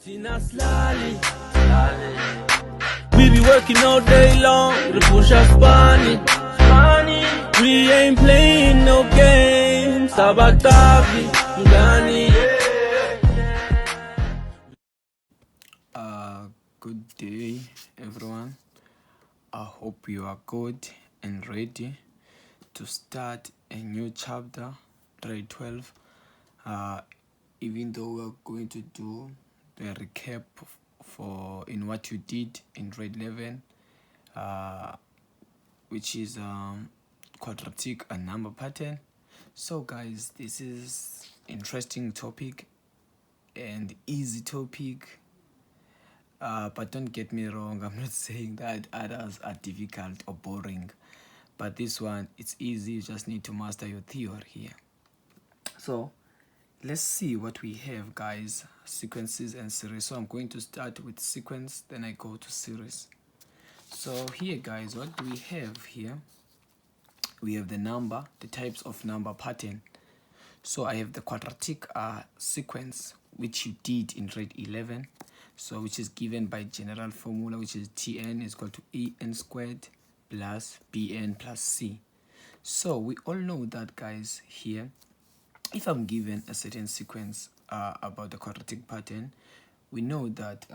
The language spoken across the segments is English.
Tina slowly. We be working all day long, the push us bunny. We ain't playing no games. Sabatavi, Gani. Good day, everyone. I hope you are good and ready to start a new chapter, grade 12. Even though we're going to do the recap for in what you did in grade 11, which is quadratic and number pattern. So guys, this is interesting topic and easy topic. But don't get me wrong, I'm not saying that others are difficult or boring. But this one, it's easy, you just need to master your theory here. So, let's see what we have, guys. Sequences and series. So I'm going to start with sequence, then I go to series. So here, guys, what do we have here? We have the number, the types of number pattern. So I have the quadratic sequence, which you did in grade 11. So which is given by general formula, which is Tn is equal to En squared plus Bn plus C. So we all know that, guys, here, if I'm given a certain sequence about the quadratic pattern, we know that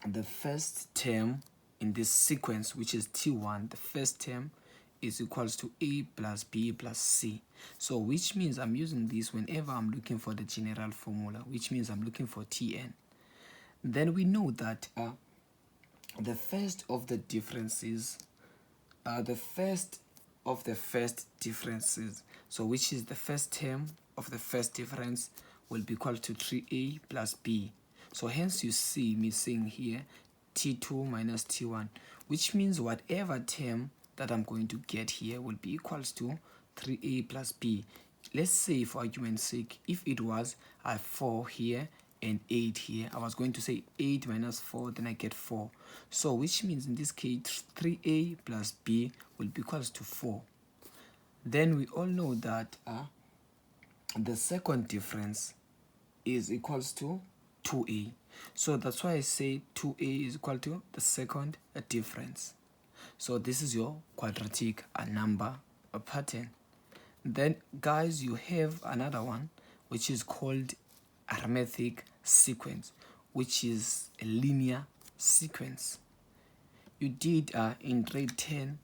the first term in this sequence, which is T1, the first term is equals to A plus B plus C. So which means I'm using this whenever I'm looking for the general formula, which means I'm looking for Tn. Then we know that the first of the differences, so which is the first term of the first difference, will be equal to 3a plus b. So hence you see me saying here T2 minus T1, which means whatever term that I'm going to get here will be equals to 3a plus b. Let's say, for argument's sake, if it was 4 here and 8 here, I was going to say 8 minus 4, then I get 4. So which means in this case 3a plus b will be equals to 4. Then we all know that the second difference is equals to 2a. So that's why I say 2a is equal to the second difference. So this is your quadratic number pattern. Then, guys, you have another one which is called arithmetic sequence, which is a linear sequence. You did in grade 10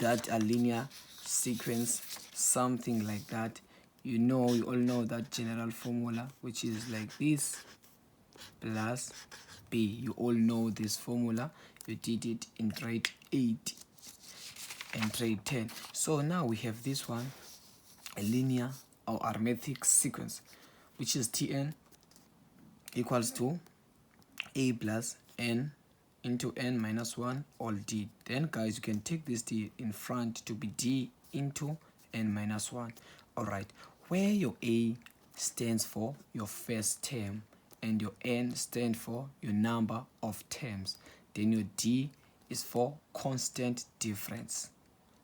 that a linear sequence, something like that. You all know that general formula, which is like this plus b. You all know this formula. You did it in grade 8 and grade 10. So now we have this one, a linear or arithmetic sequence, which is Tn equals to a plus n into n minus 1 all d. Then, guys, you can take this d in front to be d into n minus 1. Alright, where your a stands for your first term and your n stands for your number of terms, then your d is for constant difference.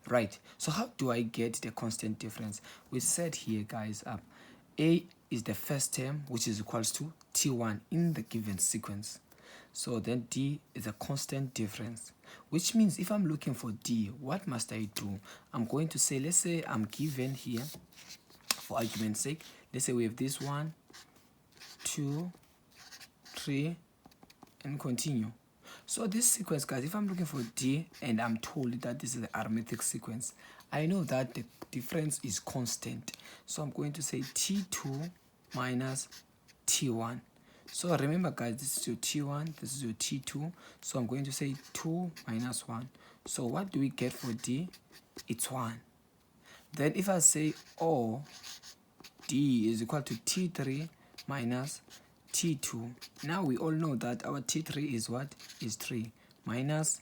Right, so how do I get the constant difference? We said here, guys, a is the first term, which is equals to T1 in the given sequence. So then d is a constant difference, which means if I'm looking for d, what must I do? I'm going to say, let's say I'm given here, for argument's sake, let's say we have this 1, 2, 3, and continue. So this sequence, guys, if I'm looking for d and I'm told that this is the arithmetic sequence, I know that the difference is constant. So I'm going to say T2 minus T1. So remember, guys, this is your T1, this is your T2. So I'm going to say 2 minus 1. So what do we get for d? It's 1. Then if I say d is equal to T3 minus T2. Now we all know that our T3 is what? Is 3 minus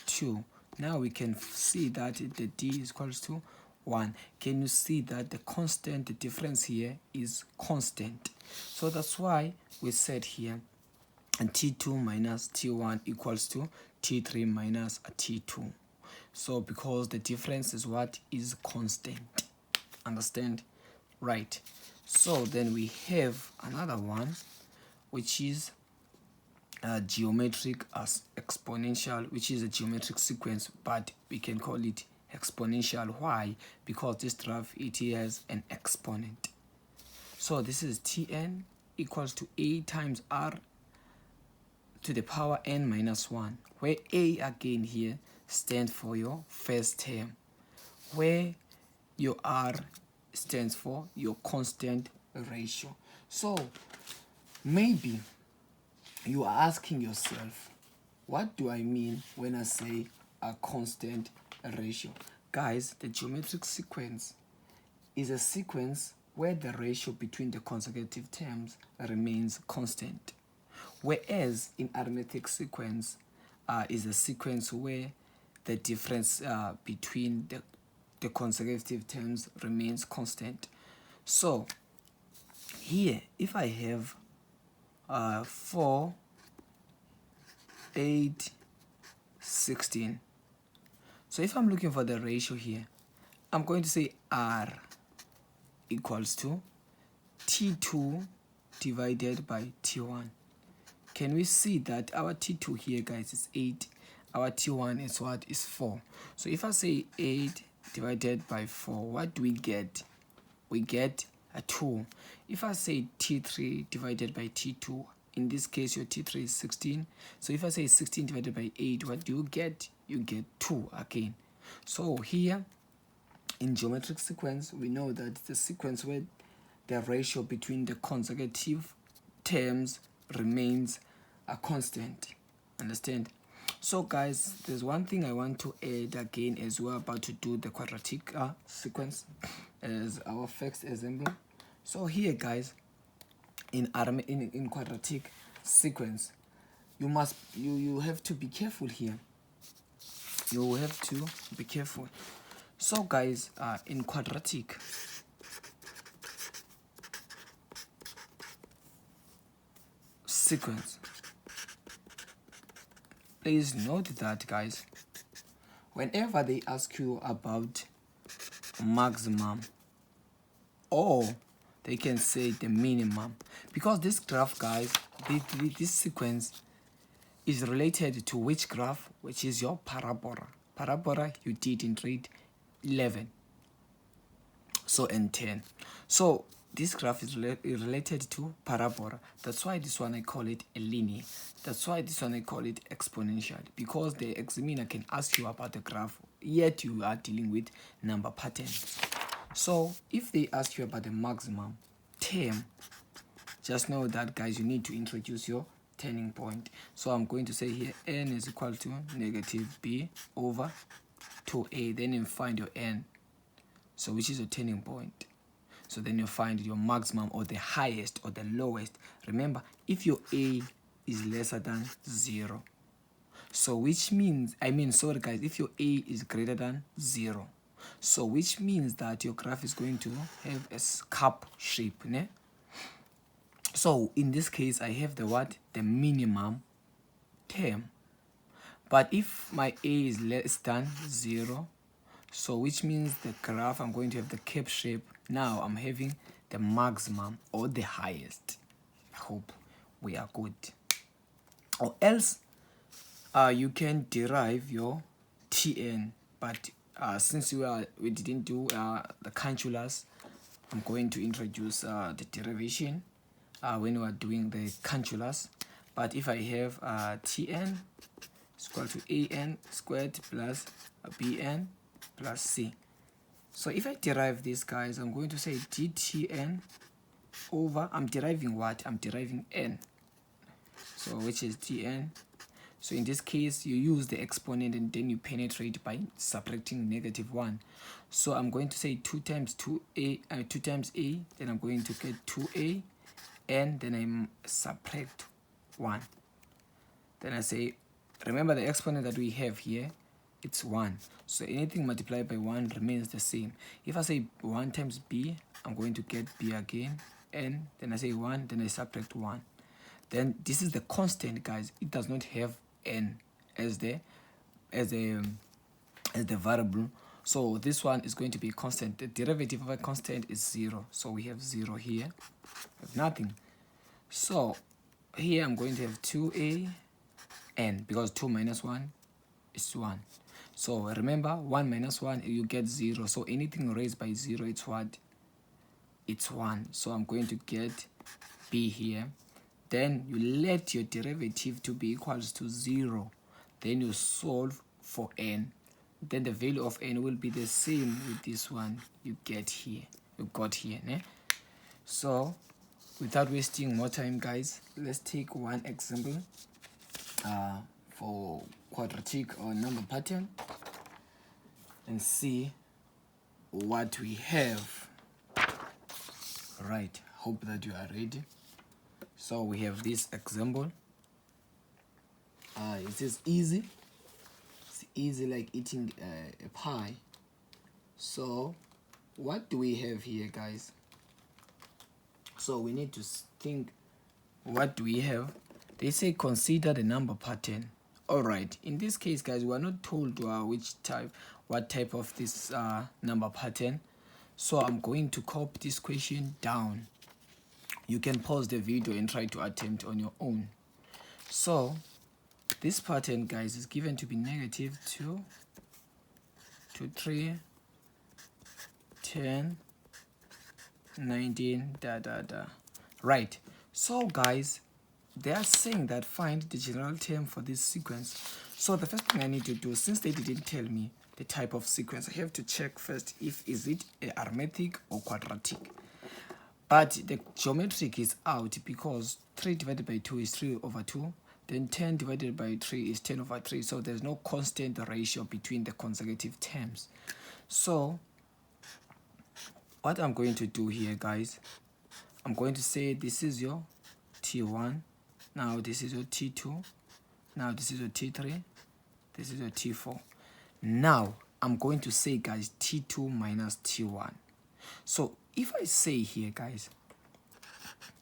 2. Now we can see that the d is equals to 1. Can you see that the constant, the difference here is constant? So that's why we said here and T2 minus T1 equals to T3 minus T2. So because the difference is what? Is constant. Understand? Right. So then we have another one, which is a geometric as exponential, which is a geometric sequence, but we can call it exponential. Why? Because this graph, it has an exponent. So this is Tn equals to a times r to the power n minus 1, where a again here stands for your first term, where your r stands for your constant ratio. So maybe you are asking yourself, what do I mean when I say a constant ratio? Guys, the geometric sequence is a sequence where the ratio between the consecutive terms remains constant, whereas in arithmetic sequence is a sequence where the difference between the consecutive terms remains constant. So here, if I have 4, 8, 16, so if I'm looking for the ratio here, I'm going to say R equals to T2 divided by T1. Can we see that our T2 here, guys, is 8, our T1 is what? Is 4. So if I say 8 divided by 4, what do we get? We get a 2. If I say T3 divided by T2, in this case your T3 is 16. So if I say 16 divided by 8, what do you get? You get 2 again. So here in geometric sequence, we know that it's a sequence where the ratio between the consecutive terms remains a constant. Understand? So guys, there's one thing I want to add again as we're about to do the quadratic sequence as our first example. So here, guys, in quadratic sequence, you have to be careful here. You have to be careful. So guys, in quadratic sequence, please note that, guys, whenever they ask you about maximum, or they can say the minimum, because this graph, guys, this sequence is related to which graph? Which is your parabola. Parabola you did in grade 11, so and 10. So this graph is related to parabola. That's why this one I call it a linear. That's why this one I call it exponential, because the examiner can ask you about the graph, yet you are dealing with number patterns. So if they ask you about the maximum term, just know that, guys, you need to introduce your turning point. So I'm going to say here n is equal to negative b over 2a. Then you find your n, so which is your turning point. So then you find your maximum, or the highest or the lowest. Remember, if your a is lesser than 0, so which means, sorry guys, if your a is greater than 0, so which means that your graph is going to have a cup shape, ne? So in this case, I have the what? The minimum term. But if my a is less than 0, so which means the graph, I'm going to have the cap shape. Now I'm having the maximum or the highest. I hope we are good. Or else you can derive your Tn, but since we didn't do the calculus, I'm going to introduce the derivation when we are doing the calculus. But if I have Tn is equal to an squared plus bn plus c. So if I derive this, guys, I'm going to say dtn over, I'm deriving what? I'm deriving n. So which is tn. So in this case, you use the exponent and then you penetrate by subtracting -1. So I'm going to say 2 times 2a, 2 times a, then I'm going to get 2a, and then I subtract 1. Then I say, remember the exponent that we have here, it's 1. So anything multiplied by 1 remains the same. If I say 1 times b, I'm going to get b again, and then I say 1, then I subtract 1. Then this is the constant, guys. It does not have n as the variable. So this one is going to be constant. The derivative of a constant is 0. So we have 0 here. We have nothing. So here I'm going to have 2a n, because 2 minus 1 is 1. So remember, 1 minus 1, you get 0. So anything raised by 0, it's what? It's 1. So I'm going to get b here. Then you let your derivative to be equals to 0. Then you solve for n. Then the value of n will be the same with this one you got here. Ne? So without wasting more time, guys, let's take one example for quadratic or number pattern and see what we have. Right, hope that you are ready. So we have this example. It is easy. It's easy like eating a pie. So what do we have here, guys? So we need to think, what do we have? They say consider the number pattern. All right, in this case, guys, we are not told what type of this number pattern. So I'm going to copy this question down. You can pause the video and try to attempt on your own. So this pattern, guys, is given to be negative 2 to 3, 10, 19, Right. So guys, they are saying that find the general term for this sequence. So the first thing I need to do, since they didn't tell me the type of sequence, I have to check first if is it a arithmetic or quadratic. But the geometric is out, because 3 divided by 2 is 3 over 2. Then 10 divided by 3 is 10 over 3. So there's no constant ratio between the consecutive terms. So what I'm going to do here, guys, I'm going to say this is your T1. Now this is your T2. Now this is your T3. This is your T4. Now I'm going to say, guys, T2 minus T1. So if I say here, guys,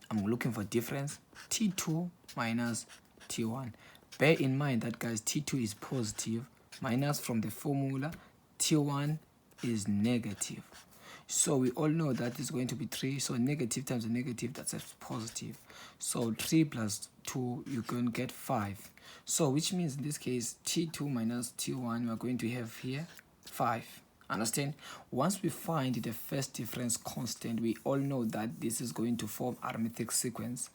I'm looking for difference, T2 minus T1. Bear in mind that, guys, T2 is positive, minus from the formula, T1 is negative. So we all know that it's going to be 3. So negative times a negative, that's a positive. So 3 plus 2, you can get 5. So which means in this case, T2 minus T1, we're going to have here 5. Understand? Once we find the first difference constant, we all know that this is going to form arithmetic sequence.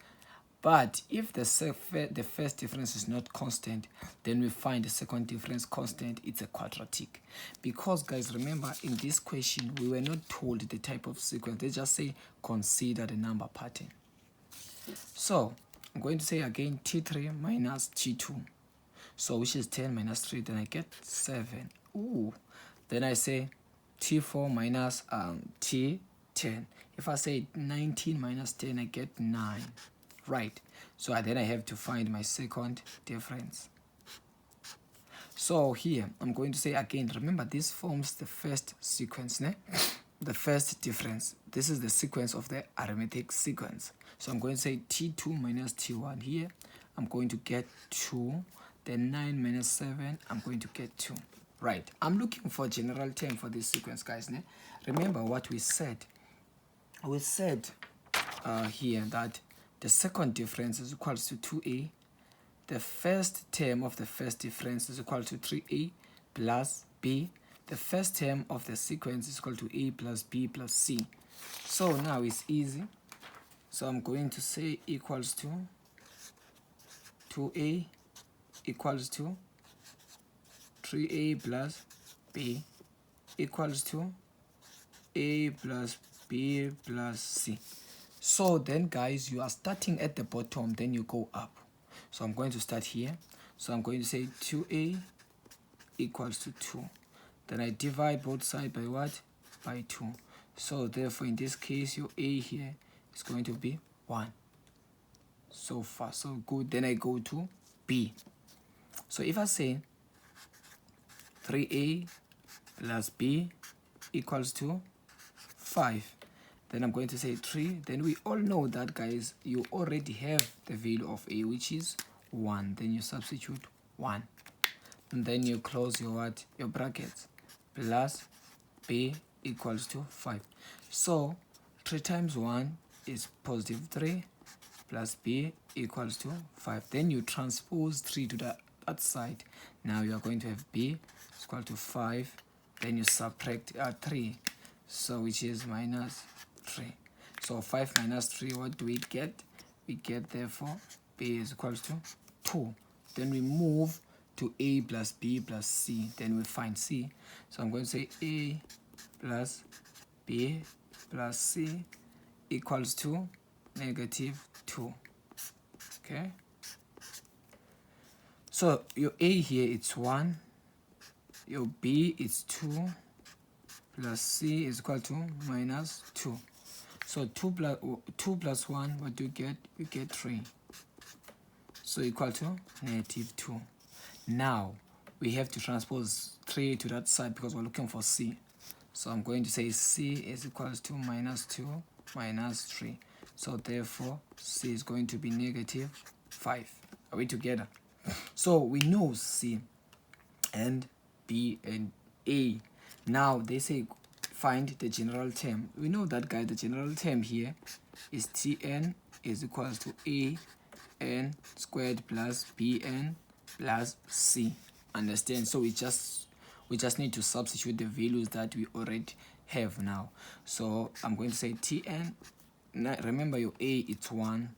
But if the first difference is not constant, then we find the second difference constant. It's a quadratic. Because, guys, remember, in this question, we were not told the type of sequence. They just say, consider the number pattern. So I'm going to say again, T3 minus T2. So which is 10 minus 3, then I get 7. Ooh. Then I say T4 minus T10. If I say 19 minus 10, I get 9. Right. So then I have to find my second difference. So here, I'm going to say again, remember, this forms the first sequence, ne? The first difference. This is the sequence of the arithmetic sequence. So I'm going to say T2 minus T1 here. I'm going to get 2. Then 9 minus 7, I'm going to get 2. Right. I'm looking for a general term for this sequence, guys. Ne? Remember what we said. We said here that the second difference is equal to 2a. The first term of the first difference is equal to 3a plus b. The first term of the sequence is equal to a plus b plus c. So now it's easy. So I'm going to say equals to 2a equals to 3a plus b equals to a plus b plus c. So then, guys, you are starting at the bottom, then you go up. So I'm going to start here. So I'm going to say 2a equals to 2. Then I divide both sides by what? By 2. So therefore, in this case, your a here is going to be 1. So far, so good. Then I go to b. So if I say 3a plus b equals to 5, then I'm going to say 3. Then we all know that, guys, you already have the value of a, which is 1. Then you substitute 1. And then you close your what? Your brackets. Plus b equals to 5. So 3 times 1 is positive 3. plus b equals to 5. Then you transpose 3 to that side. Now you are going to have b is equal to 5. Then you subtract 3, so which is minus 3. So 5 minus 3, what do we get? We get therefore b is equal to 2. Then we move to a plus b plus c. Then we find c. So I'm going to say a plus b plus c equals to negative 2. Okay. So your a here it's 1. Your b is 2 plus c is equal to minus 2. So 2 plus 1, what do you get? You get 3. So equal to negative 2. Now we have to transpose 3 to that side because we're looking for c. So I'm going to say c is equal to minus 2 minus 3. So therefore c is going to be negative 5. Are we together? So we know c and b and a. Now they say find the general term. We know that, guys, the general term here is tn is equals to a n squared plus bn plus c. Understand? So we just need to substitute the values that we already have now. So I'm going to say tn. Now remember your a it's 1,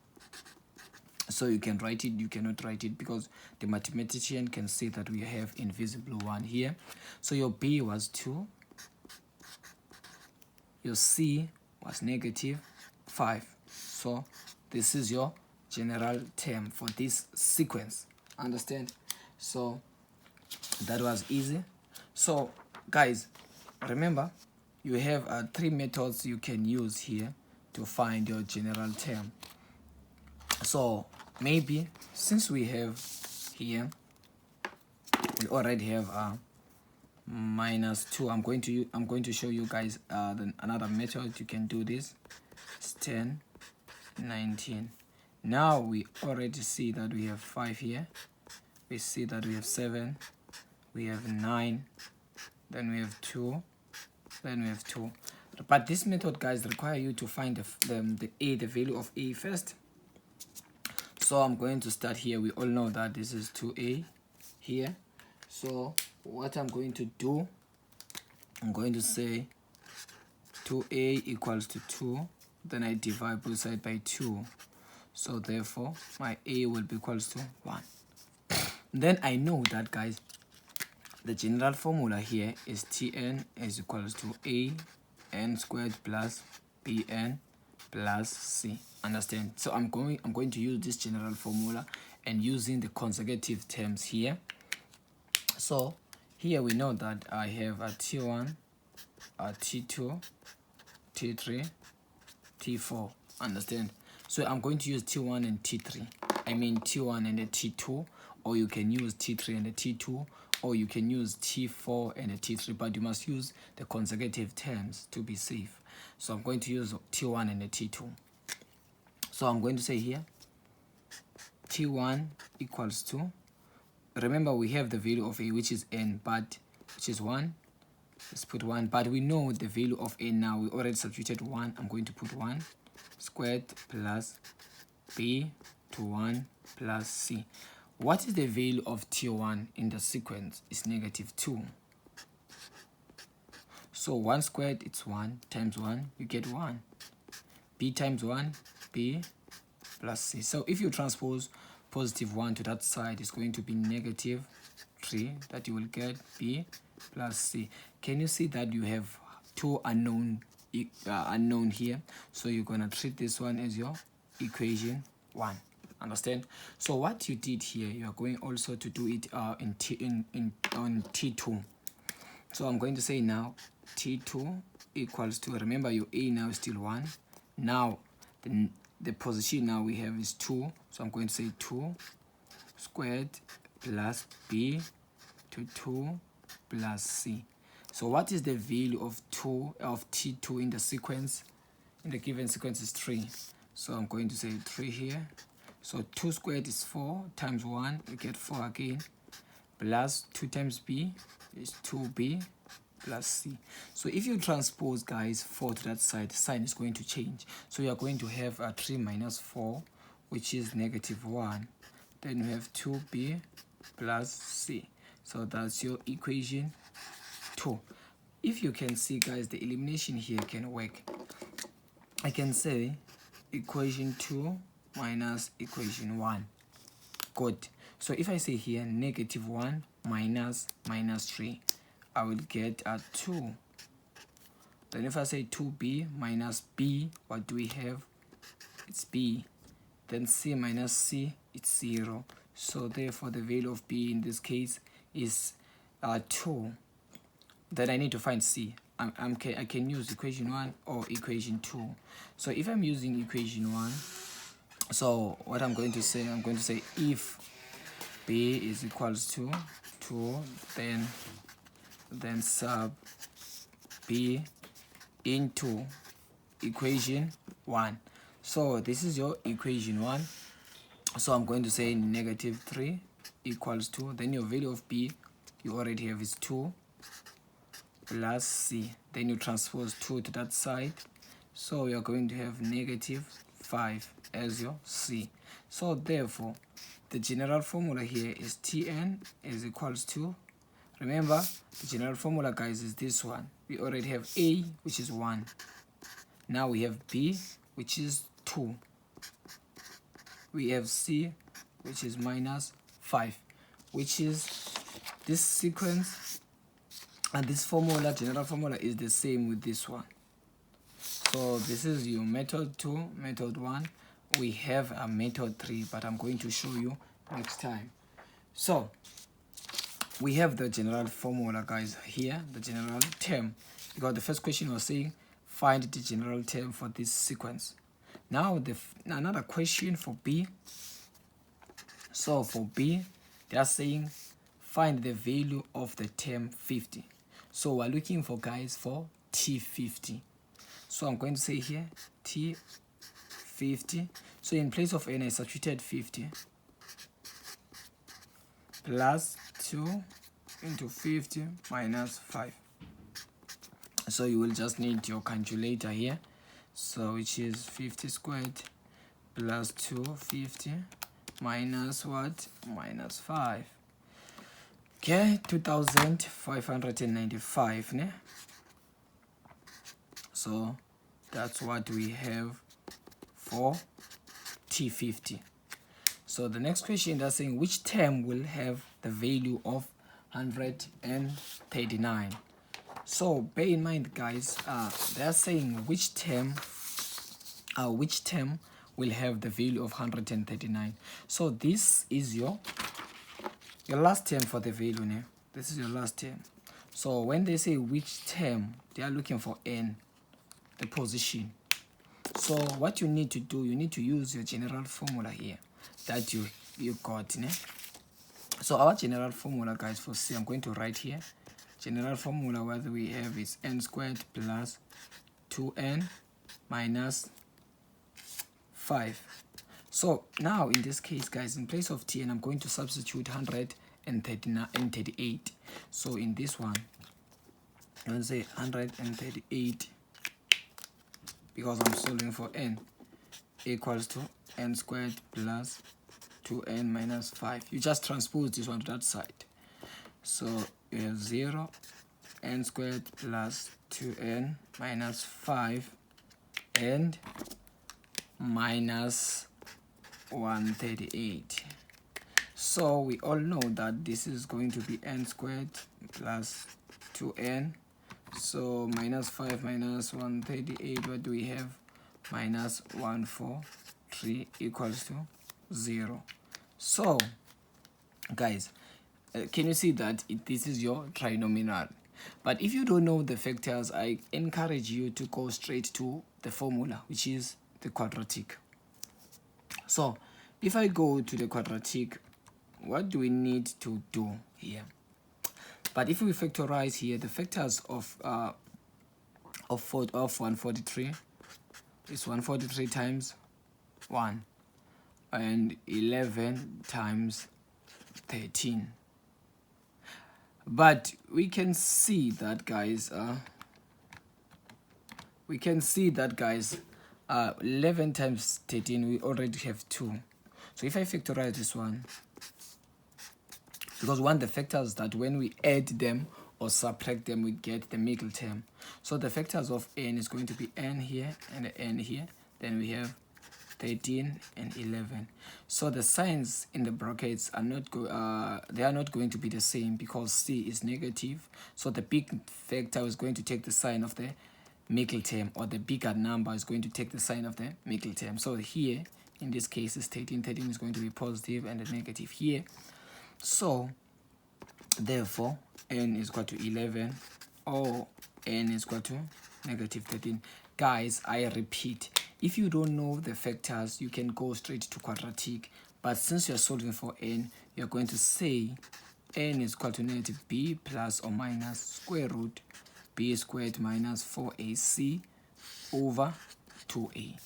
so you can write it, you cannot write it because the mathematician can say that we have invisible 1 here. So your b was 2, your c was negative 5. So this is your general term for this sequence. Understand? So that was easy. So guys, remember you have 3 methods you can use here to find your general term. So maybe since we have here, we already have minus 2. I'm going to show you guys another method you can do this. It's 10, 19. Now we already see that we have 5 here. We see that we have 7. We have 9. Then we have 2. Then we have 2. But this method, guys, require you to find the value of a first. So I'm going to start here. We all know that this is 2a here. So what I'm going to do, I'm going to say 2a equals to 2. Then I divide both sides by 2. So therefore, my a will be equals to 1. Then I know that, guys, the general formula here is tn is equals to a n squared plus bn plus c. Understand? So I'm going to use this general formula and using the consecutive terms here. So here we know that I have a t1, a t2, t3, t4. Understand? So I'm going to use t1 and t3. I mean t1 and a t2, or you can use t3 and a t2, or you can use t4 and a t3, but you must use the consecutive terms to be safe. So I'm going to use t1 and a t2. So I'm going to say here t1 equals to, remember we have the value of a which is n, but which is 1. Let's put 1, but we know the value of a now. We already substituted 1. I'm going to put 1 squared plus b to 1 plus c. What is the value of t1 in the sequence? Is negative 2. So 1 squared, it's 1 times 1, you get 1. B times 1, b plus c. So if you transpose positive 1 to that side, it's going to be negative 3 that you will get b plus c. Can you see that you have 2 unknown here? So you're going to treat this one as your equation 1. Understand? So what you did here, you are going also to do it on T2. So I'm going to say now T2 equals to, remember your A now is still 1. Now the position now we have is 2. So I'm going to say 2 squared plus B to 2 plus C. So what is the value of T2 in the sequence? In the given sequence is 3. So I'm going to say 3 here. So 2 squared is 4 times 1, we get 4 again, plus 2 times b is 2b plus c. So if you transpose, guys, 4 to that side, the sign is going to change. So you are going to have 3 minus 4, which is -1. Then we have 2b plus c. So that's your equation 2. If you can see, guys, the elimination here can work. I can say equation 2 minus equation 1. Good. So if I say here -1 minus -3, I will get a 2. Then if I say 2b minus b, what do we have? It's b. Then c minus c, it's 0. So therefore the value of b in this case is 2. Then I need to find c. I can use equation 1 or equation 2. So if I'm using equation 1, so what I'm going to say if b is equals to 2, then sub b into equation 1. So this is your equation 1. So I'm going to say -3 equals 2. Then your value of b you already have is 2 plus c. Then you transpose 2 to that side. So you're going to have -5 as your c. So therefore, the general formula here is Tn is equals to, remember, the general formula, guys, is this one. We already have a, which is 1. Now we have b, which is 2. We have c, which is -5, which is this sequence, and this formula, general formula, is the same with this one. So this is your method 2, method 1. We have a method 3, but I'm going to show you next time. So we have the general formula, guys, here, the general term, because the first question was saying find the general term for this sequence. Now another question for b. So for b, they are saying find the value of the term 50. So we're looking for, guys, for T50. So I'm going to say here T50. So in place of n, I substituted 50 plus 2 into 50 minus 5. So you will just need your calculator here. So which is 50 squared plus 250 minus what? Minus 5. Okay, 2595, ne? So that's what we have for T50. So the next question, they're saying which term will have the value of 139. So bear in mind, guys, they're saying which term will have the value of 139. So this is your last term for the value, ne? This is your last term. So when they say which term, they are looking for n, the position. So what you need to do, you need to use your general formula here that you got, ne? So our general formula, guys, for c, I'm going to write here. General formula, what we have is n squared plus 2n minus 5. So now in this case, guys, in place of tn, I'm going to substitute 139 and 38. So in this one, I'm going to say 138, because I'm solving for n, equals to n squared plus 2n minus 5. You just transpose this one to that side. So you have 0, n squared plus 2n minus 5 and minus 138. So we all know that this is going to be n squared plus 2n. So minus 5 minus 138, what do we have? Minus 143 equals to 0. So guys, can you see that this is your trinomial? But if you don't know the factors, I encourage you to go straight to the formula, which is the quadratic. So if I go to the quadratic, what do we need to do here? But if we factorize here, the factors of 143 is 143 times 1 and 11 times 13. But we can see that, guys, 11 times 13, we already have 2. So if I factorize this one, because we want the factors that when we add them or subtract them, we get the middle term. So the factors of n is going to be n here and n here. Then we have 13 and 11. So the signs in the brackets are not they are not going to be the same because c is negative. So the big factor is going to take the sign of the middle term, or the bigger number is going to take the sign of the middle term. So here in this case is 13. 13 is going to be positive and a negative here. So therefore n is equal to 11 or n is equal to negative 13. Guys, I repeat, if you don't know the factors, you can go straight to quadratic. But since you're solving for n, you're going to say n is equal to negative b plus or minus square root b squared minus 4ac over 2a.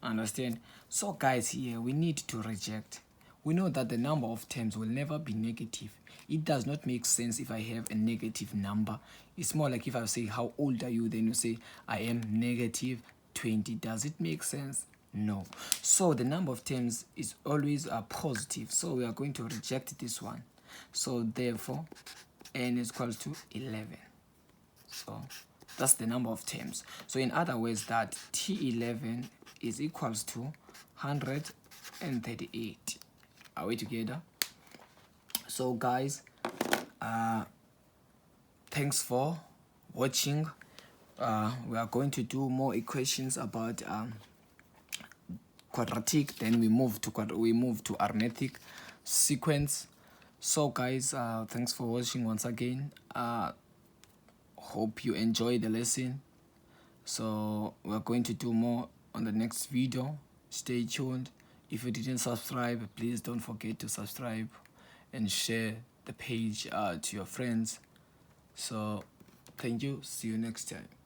Understand? So guys, here we need to reject. We know that the number of terms will never be negative. It does not make sense if I have a negative number. It's more like if I say, how old are you? Then you say, I am negative 20. Does it make sense? No. So the number of terms is always positive. So we are going to reject this one. So therefore, n is equal to 11. So that's the number of terms. So in other words, that T11 is equals to 138. Are we together? So guys, thanks for watching. We are going to do more equations about quadratic, then we move to arithmetic sequence. So guys, thanks for watching once again. Hope you enjoy the lesson. So we're going to do more on the next video. Stay tuned. If you didn't subscribe, please don't forget to subscribe and share the page to your friends. So thank you. See you next time.